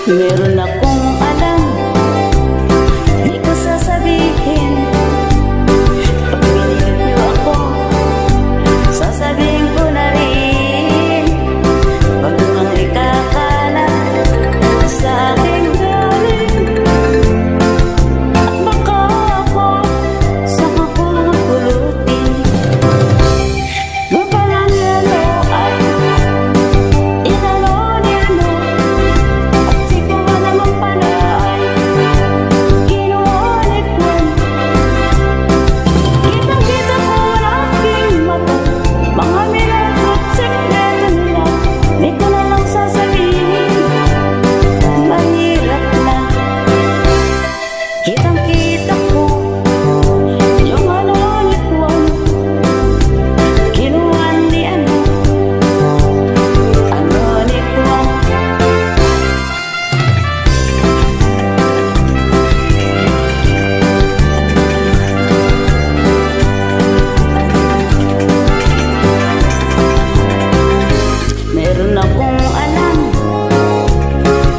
Meron akong alam, di ko sasabihin. Pag pinilit niyo ako, sasabihin ko na rin. Wag mang ikakalat sa aking galing, at baka ako sa kapupulutin. Gumpalan nilo ay inano nilo, at si ko naman pala ay kinuulit ko. Kitang-kita ko ang aking mata, mga milagro at sekreto nila. Di ko na lang sasabihin, mahirap na. Kitang-kita ko yung ano ni Juan, kinuha ni ano ni Juan. Meron akong alam,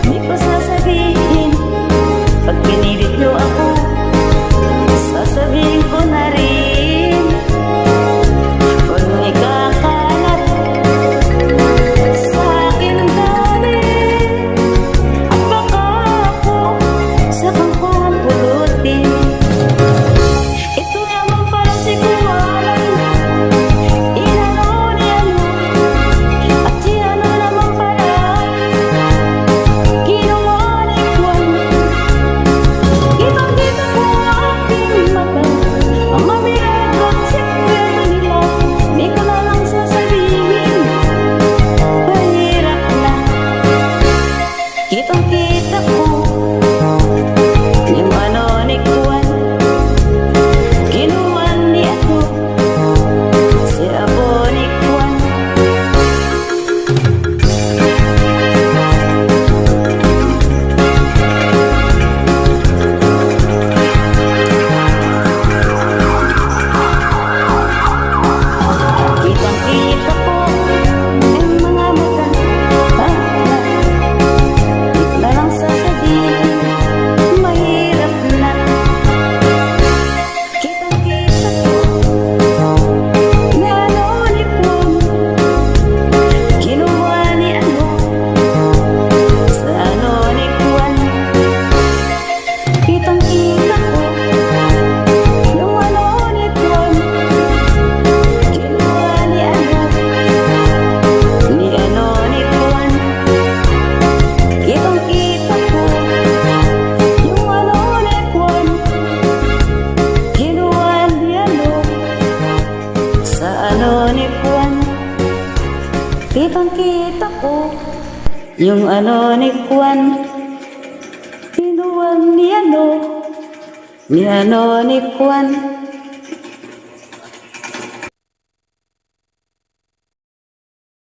di ko sasabihin. Pag pinilit niyo ako, sasabihin ko na rin. Huwag mong ikakalat sa akin galing, at baka ako sa kangkong pulutin. Ito naman para si Kuwalan, inano ni ano, at si ano naman pala kinuha ni Juan. Kitang-kita ko ang aking mata, mga milagro at sekreto nila. Di ko na lang sasabihin, mahirap na. Kitang-kita ko yung ano ni Juan, kinuha ni ako, si Apo ni Juan. Kitang-kita ko yung mga mata, di ko na lang sasabihin, mahirap na. Kitang-kita ko na ano ni Juan, kinuha ni ano sa ano ni Juan. Kitang-kita ko yung ano ni Juan, kinuha ni ano ni Juan. Kitang-kita ko yung ano ni Juan, kinuha ni ano sa ano ni Juan. Kitang-kita ko yung ano ni Juan, kinuha ni ano ni Juan.